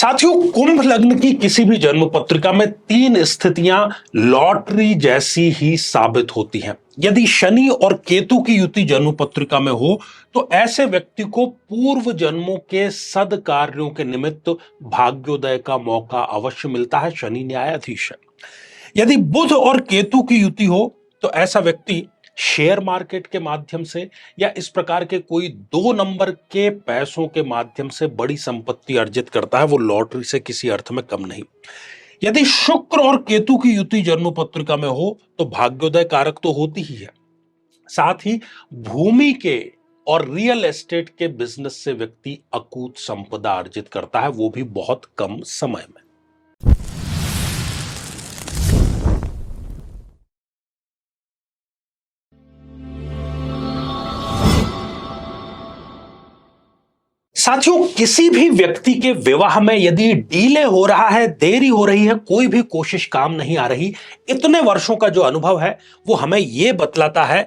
साथियों, कुंभ लग्न की किसी भी जन्म पत्रिका में तीन स्थितियां लॉटरी जैसी ही साबित होती हैं। यदि शनि और केतु की युति जन्म पत्रिका में हो तो ऐसे व्यक्ति को पूर्व जन्मों के सद्कार्यों के निमित्त भाग्योदय का मौका अवश्य मिलता है। शनि न्यायाधीश है। यदि बुध और केतु की युति हो तो ऐसा व्यक्ति शेयर मार्केट के माध्यम से या इस प्रकार के कोई दो नंबर के पैसों के माध्यम से बड़ी संपत्ति अर्जित करता है। वो लॉटरी से किसी अर्थ में कम नहीं। यदि शुक्र और केतु की युति जन्म पत्रिका में हो तो भाग्योदय कारक तो होती ही है, साथ ही भूमि के और रियल एस्टेट के बिजनेस से व्यक्ति अकूत संपदा अर्जित करता है, वो भी बहुत कम समय में। साथियों, किसी भी व्यक्ति के विवाह में यदि डिले हो रहा है, देरी हो रही है, कोई भी कोशिश काम नहीं आ रही, इतने वर्षों का जो अनुभव है वो हमें यह बतलाता है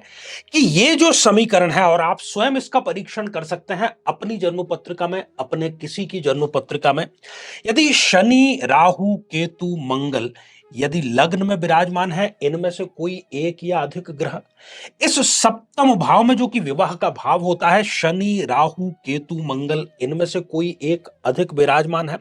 कि ये जो समीकरण है, और आप स्वयं इसका परीक्षण कर सकते हैं अपनी जन्म पत्रिका में, अपने किसी की जन्म पत्रिका में। यदि शनि, राहु, केतु, मंगल यदि लग्न में विराजमान है, इनमें से कोई एक या अधिक ग्रह इस सप्तम भाव में, जो कि विवाह का भाव होता है, शनि, राहु, केतु, मंगल, इनमें से कोई एक अधिक विराजमान है,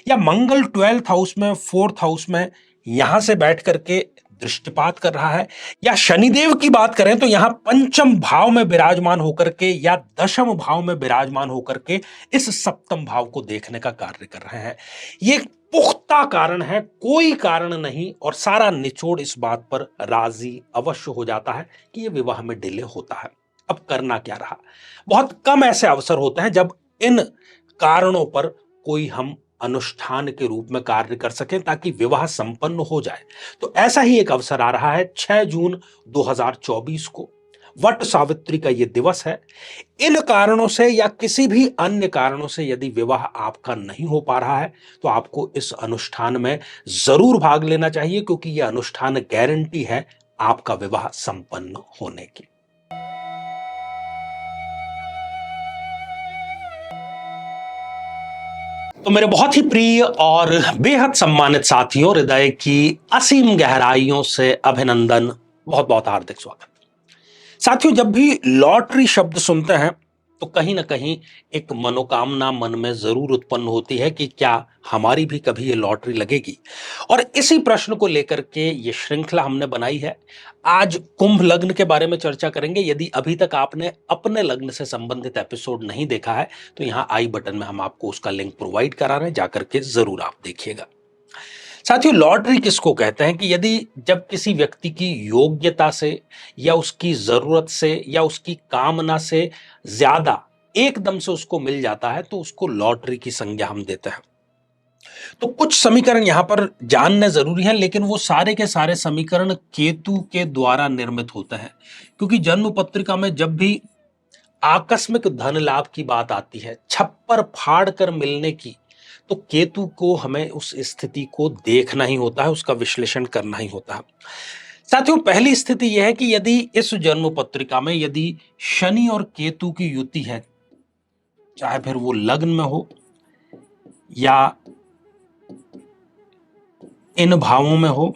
या मंगल 12th हाउस में, 4th हाउस में यहां से बैठ करके दृष्टिपात कर रहा है, या शनिदेव की बात करें तो यहां पंचम भाव में विराजमान होकर के या दशम भाव में विराजमान होकर के इस सप्तम भाव को देखने का कार्य कर रहे हैं। ये पुख्ता कारण है, कोई कारण नहीं, और सारा निचोड़ इस बात पर राजी अवश्य हो जाता है कि यह विवाह में डिले होता है। अब करना क्या रहा? बहुत कम ऐसे अवसर होते हैं जब इन कारणों पर कोई हम अनुष्ठान के रूप में कार्य कर सकें ताकि विवाह संपन्न हो जाए। तो ऐसा ही एक अवसर आ रहा है 6 जून 2024 को, वट सावित्री का यह दिवस है। इन कारणों से या किसी भी अन्य कारणों से यदि विवाह आपका नहीं हो पा रहा है तो आपको इस अनुष्ठान में जरूर भाग लेना चाहिए, क्योंकि यह अनुष्ठान गारंटी है आपका विवाह संपन्न होने की। तो मेरे बहुत ही प्रिय और बेहद सम्मानित साथियों, हृदय की असीम गहराइयों से अभिनंदन, बहुत बहुत हार्दिक स्वागत। साथियों, जब भी लॉटरी शब्द सुनते हैं तो कहीं ना कहीं एक मनोकामना मन में जरूर उत्पन्न होती है कि क्या हमारी भी कभी ये लॉटरी लगेगी। और इसी प्रश्न को लेकर के ये श्रृंखला हमने बनाई है। आज कुंभ लग्न के बारे में चर्चा करेंगे। यदि अभी तक आपने अपने लग्न से संबंधित एपिसोड नहीं देखा है तो यहाँ आई बटन में हम आपको उसका लिंक प्रोवाइड करा रहे हैं, जाकर के जरूर आप देखिएगा। साथियों, लॉटरी किसको कहते हैं कि यदि जब किसी व्यक्ति की योग्यता से या उसकी जरूरत से या उसकी कामना से ज्यादा एकदम से उसको मिल जाता है तो उसको लॉटरी की संज्ञा हम देते हैं। तो कुछ समीकरण यहां पर जानने जरूरी हैं, लेकिन वो सारे के सारे समीकरण केतु के द्वारा निर्मित होते हैं, क्योंकि जन्म पत्रिका में जब भी आकस्मिक धन लाभ की बात आती है, छप्पर फाड़ कर मिलने की, तो केतु को हमें उस स्थिति को देखना ही होता है, उसका विश्लेषण करना ही होता है। साथियों, पहली स्थिति यह है कि यदि इस जन्म पत्रिका में यदि शनि और केतु की युति है, चाहे फिर वो लग्न में हो या इन भावों में हो,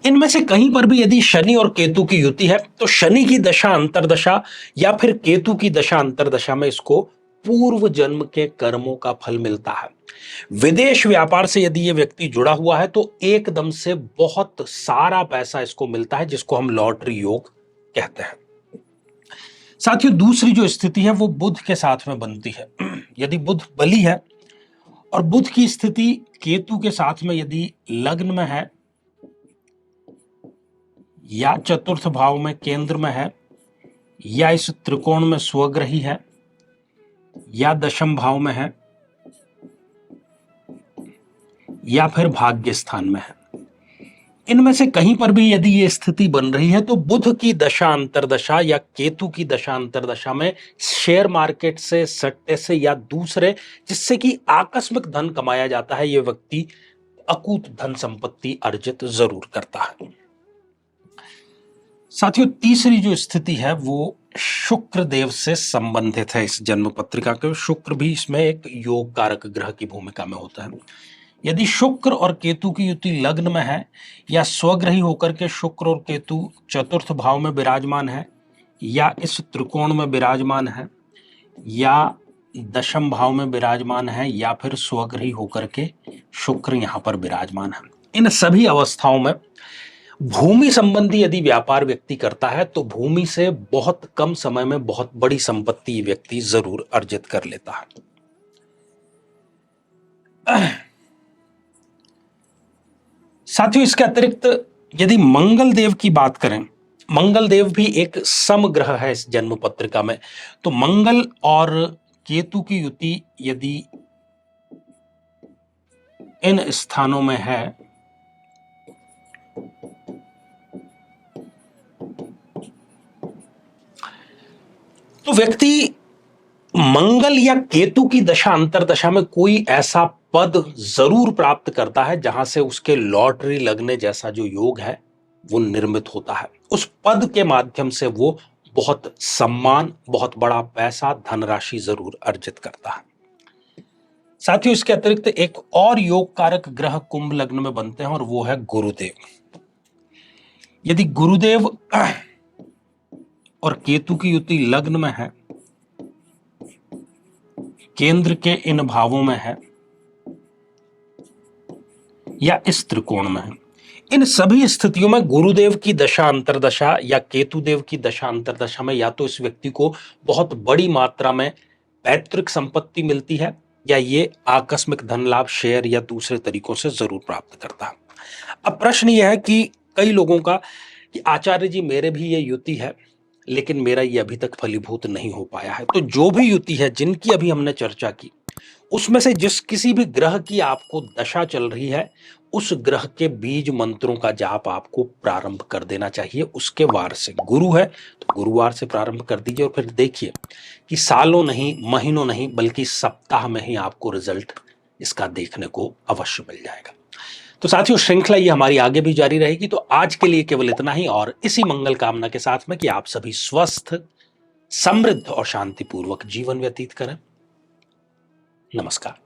इनमें से कहीं पर भी यदि शनि और केतु की युति है तो शनि की दशा अंतरदशा या फिर केतु की दशा अंतरदशा में इसको पूर्व जन्म के कर्मों का फल मिलता है। विदेश व्यापार से यदि यह व्यक्ति जुड़ा हुआ है तो एकदम से बहुत सारा पैसा इसको मिलता है, जिसको हम लॉटरी योग कहते हैं। साथियों, दूसरी जो स्थिति है वो बुध के साथ में बनती है। यदि बुध बली है और बुध की स्थिति केतु के साथ में यदि लग्न में है या चतुर्थ भाव में केंद्र में है या इस त्रिकोण में स्वग्रही है या दशम भाव में है या फिर भाग्य स्थान में है, इनमें से कहीं पर भी यदि ये स्थिति बन रही है तो बुध की दशा अंतरदशा या केतु की दशा अंतरदशा में शेयर मार्केट से, सट्टे से या दूसरे जिससे कि आकस्मिक धन कमाया जाता है, यह व्यक्ति अकूत धन संपत्ति अर्जित जरूर करता है। साथियों, तीसरी जो स्थिति है वो शुक्र देव से संबंधित है। इस जन्म पत्रिका के शुक्र भी इसमें एक योग कारक ग्रह की भूमिका में होता है। यदि शुक्र और केतु की युति लग्न में है या स्वग्रही होकर के शुक्र और केतु चतुर्थ भाव में विराजमान है या इस त्रिकोण में विराजमान है या दशम भाव में विराजमान है या फिर स्वग्रही होकर के शुक्र यहां पर विराजमान है, इन सभी अवस्थाओं में भूमि संबंधी यदि व्यापार व्यक्ति करता है तो भूमि से बहुत कम समय में बहुत बड़ी संपत्ति व्यक्ति जरूर अर्जित कर लेता है। साथियों, इसके अतिरिक्त यदि मंगल देव की बात करें, मंगल देव भी एक समग्रह है इस जन्म पत्रिका में। तो मंगल और केतु की युति यदि इन स्थानों में है तो व्यक्ति मंगल या केतु की दशा अंतरदशा में कोई ऐसा पद जरूर प्राप्त करता है जहां से उसके लॉटरी लगने जैसा जो योग है वो निर्मित होता है। उस पद के माध्यम से वो बहुत सम्मान, बहुत बड़ा पैसा, धनराशि जरूर अर्जित करता है। साथियों, इसके अतिरिक्त एक और योग कारक ग्रह कुंभ लग्न में बनते हैं और वो है गुरुदेव। यदि गुरुदेव और केतु की युति लग्न में है, केंद्र के इन भावों में है या इस त्रिकोण में है, इन सभी स्थितियों में गुरुदेव की दशा अंतरदशा या केतुदेव की दशा अंतरदशा में या तो इस व्यक्ति को बहुत बड़ी मात्रा में पैतृक संपत्ति मिलती है या ये आकस्मिक धन लाभ शेयर या दूसरे तरीकों से जरूर प्राप्त करता है। अब प्रश्न यह है कि कई लोगों का कि आचार्य जी मेरे भी ये युति है लेकिन मेरा ये अभी तक फलीभूत नहीं हो पाया है। तो जो भी युति है जिनकी अभी हमने चर्चा की उसमें से जिस किसी भी ग्रह की आपको दशा चल रही है उस ग्रह के बीज मंत्रों का जाप आपको प्रारंभ कर देना चाहिए उसके वार से। गुरु है तो गुरुवार से प्रारंभ कर दीजिए और फिर देखिए कि सालों नहीं, महीनों नहीं, बल्कि सप्ताह में ही आपको रिजल्ट इसका देखने को अवश्य मिल जाएगा। तो साथियों, श्रृंखला ये हमारी आगे भी जारी रहेगी। तो आज के लिए केवल इतना ही और इसी मंगल कामना के साथ में कि आप सभी स्वस्थ, समृद्ध और शांतिपूर्वक जीवन व्यतीत करें। नमस्कार।